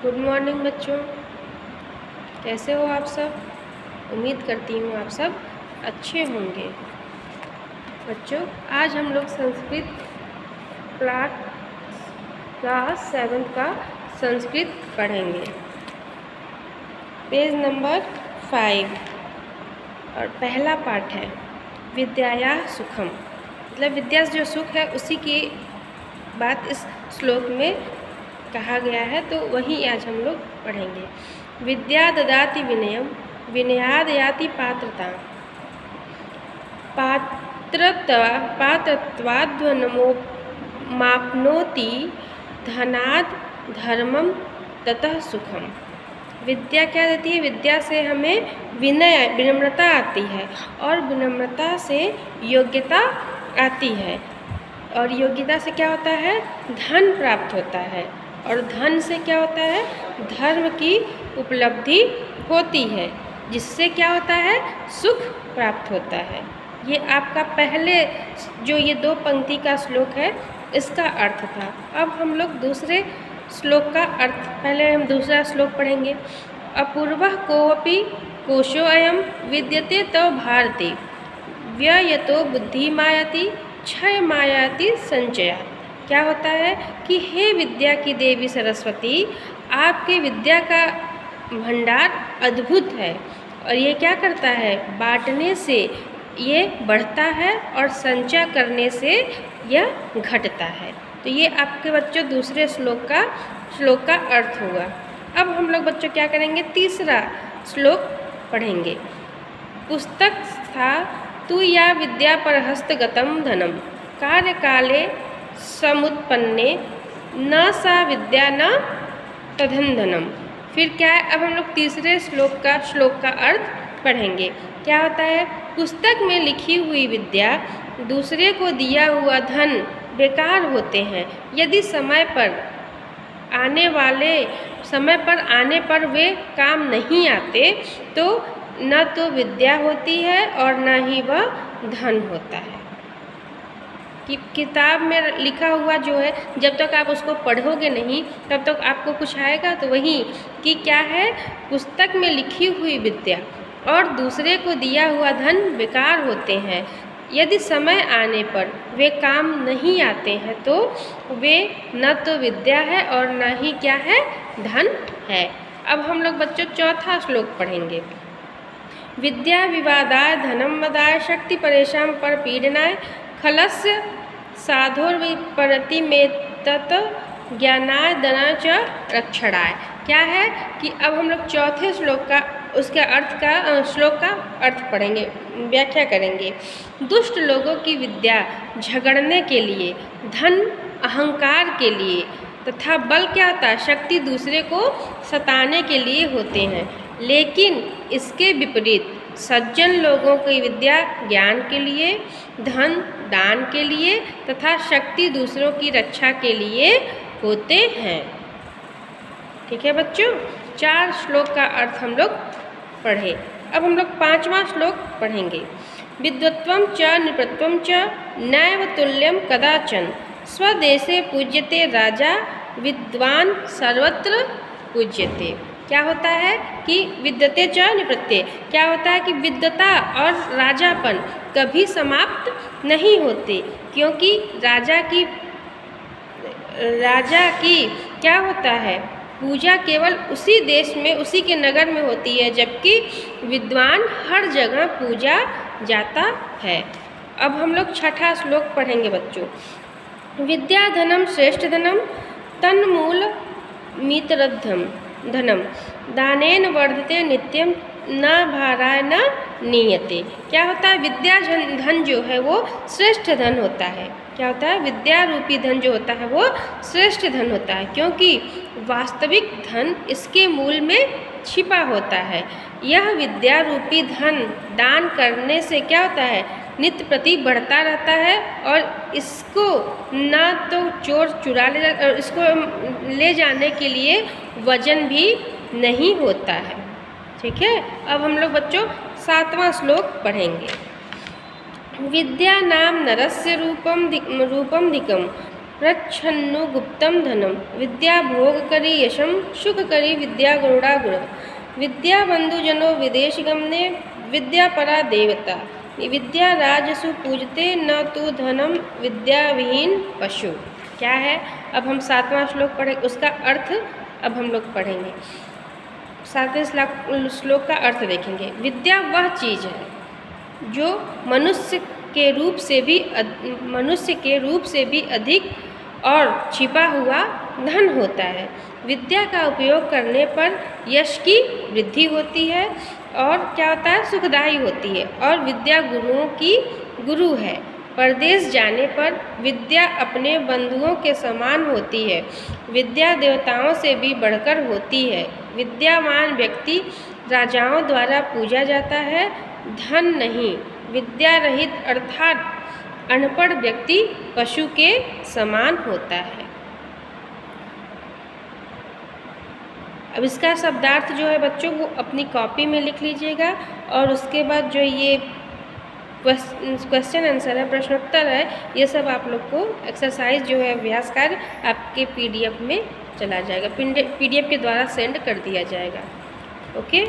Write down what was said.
Good morning बच्चों, कैसे हो आप सब। उम्मीद करती हूँ आप सब अच्छे होंगे। बच्चों, आज हम लोग संस्कृत क्लास 7 का संस्कृत पढ़ेंगे। पेज नंबर 5 और पहला पाठ है विद्याया सुखम। मतलब विद्या जो सुख है उसी की बात इस श्लोक में कहा गया है, तो वही आज हम लोग पढ़ेंगे। विद्या ददाति विनयम विनयाद याति पात्रता पात्रत्वाद्वनमाप्नोति धनाद धर्मम ततः सुखम। विद्या क्या देती है? विद्या से हमें विनम्रता आती है और विनम्रता से योग्यता आती है, और योग्यता से क्या होता है? धन प्राप्त होता है, और धन से क्या होता है? धर्म की उपलब्धि होती है, जिससे क्या होता है? सुख प्राप्त होता है। ये आपका पहले जो ये 2 पंक्ति का श्लोक है इसका अर्थ था। अब हम लोग दूसरे श्लोक का अर्थ, पहले हम दूसरा श्लोक पढ़ेंगे। अपूर्वः कोऽपि कोशो अयं विद्यते तव भारते व्ययतो बुद्धि मायाति क्षय मायाति संचयात्। क्या होता है कि हे विद्या की देवी सरस्वती, आपके विद्या का भंडार अद्भुत है, और ये क्या करता है? बांटने से ये बढ़ता है और संचय करने से यह घटता है। तो ये आपके बच्चों दूसरे श्लोक का अर्थ हुआ। अब हम लोग बच्चों क्या करेंगे? तीसरा श्लोक पढ़ेंगे। पुस्तक था तु या विद्या पर हस्तगतम धनम कार्यकाले समुत्पन्ने न सा विद्या न तदधनम। फिर क्या है? अब हम लोग तीसरे श्लोक का अर्थ पढ़ेंगे। क्या होता है? पुस्तक में लिखी हुई विद्या, दूसरे को दिया हुआ धन बेकार होते हैं यदि समय पर आने पर वे काम नहीं आते, तो न तो विद्या होती है और न ही वह धन होता है। कि किताब में लिखा हुआ जो है, जब तक आप उसको पढ़ोगे नहीं तब तक आपको कुछ आएगा? तो वही कि क्या है? पुस्तक में लिखी हुई विद्या और दूसरे को दिया हुआ धन बेकार होते हैं यदि समय आने पर वे काम नहीं आते हैं, तो वे न तो विद्या है और न ही क्या है? धन है। अब हम लोग बच्चों चौथा श्लोक पढ़ेंगे। विद्या विवादाय धनम मदाय शक्ति परेशान पर पीड़नाय खलस्य साधोर्विपरति में तत् ज्ञानाय दना च रक्षणाय। क्या है कि अब हम लोग चौथे श्लोक का अर्थ पढ़ेंगे, व्याख्या करेंगे। दुष्ट लोगों की विद्या झगड़ने के लिए, धन अहंकार के लिए तथा बल क्या होता है? शक्ति दूसरे को सताने के लिए होते हैं, लेकिन इसके विपरीत सज्जन लोगों की विद्या ज्ञान के लिए, धन दान के लिए तथा शक्ति दूसरों की रक्षा के लिए होते हैं। ठीक है बच्चों, 4 श्लोक का अर्थ हम लोग पढ़े। अब हम लोग 5वां श्लोक पढ़ेंगे। विद्वत्वं च नृपत्वं च नैव तुल्यं कदाचन स्वदेशे पूज्यते राजा विद्वान सर्वत्र पूज्यते। क्या होता है कि विद्यते च निपत्ते, क्या होता है कि विद्वता और राजापन कभी समाप्त नहीं होते, क्योंकि राजा की क्या होता है? पूजा केवल उसी देश में, उसी के नगर में होती है, जबकि विद्वान हर जगह पूजा जाता है। अब हम लोग 6ठा श्लोक पढ़ेंगे बच्चों। विद्या धनम श्रेष्ठ धनम तन्मूल मितरद्धम धनम दानेन वर्धते नित्यम न भाराय न नीयते। क्या होता है? विद्या धन जो है वो श्रेष्ठ धन होता है। क्या होता है? विद्या रूपी धन जो होता है वो श्रेष्ठ धन होता है, क्योंकि वास्तविक धन इसके मूल में छिपा होता है। यह विद्या रूपी धन दान करने से क्या होता है? नित्य प्रति बढ़ता रहता है, और इसको ना तो चोर चुरा इसको ले जाने के लिए वजन भी नहीं होता है। ठीक है, अब हम लोग बच्चों 7वां श्लोक पढ़ेंगे। विद्या नाम नरस्य रूपम धिकम प्रच्छन्नु गुप्तम धनम विद्या भोग करी यशम सुख करी विद्या गरुड़ा गुण विद्या बंधु जनो विदेश गमने विद्या परा देवता विद्या राजसु पूजते न तो धनम विद्या विहीन पशु। क्या है, अब हम 7वां श्लोक पढ़े, उसका अर्थ अब हम लोग पढ़ेंगे। 7वें श्लोक का अर्थ देखेंगे। विद्या वह चीज़ है जो मनुष्य के रूप से भी अधिक और छिपा हुआ धन होता है। विद्या का उपयोग करने पर यश की वृद्धि होती है और क्या होता है, सुखदायी होती है। और विद्या गुरुओं की गुरु है। परदेश जाने पर विद्या अपने बंधुओं के समान होती है। विद्या देवताओं से भी बढ़कर होती है। विद्यावान व्यक्ति राजाओं द्वारा पूजा जाता है, धन नहीं। विद्या रहित अर्थात अनपढ़ व्यक्ति पशु के समान होता है। अब इसका शब्दार्थ जो है बच्चों वो अपनी कॉपी में लिख लीजिएगा और उसके बाद जो ये क्वेश्चन आंसर है, प्रश्नोत्तर है, ये सब आप लोग को एक्सरसाइज जो है अभ्यास कार्य आपके PDF में चला जाएगा, PDF के द्वारा सेंड कर दिया जाएगा। ओके।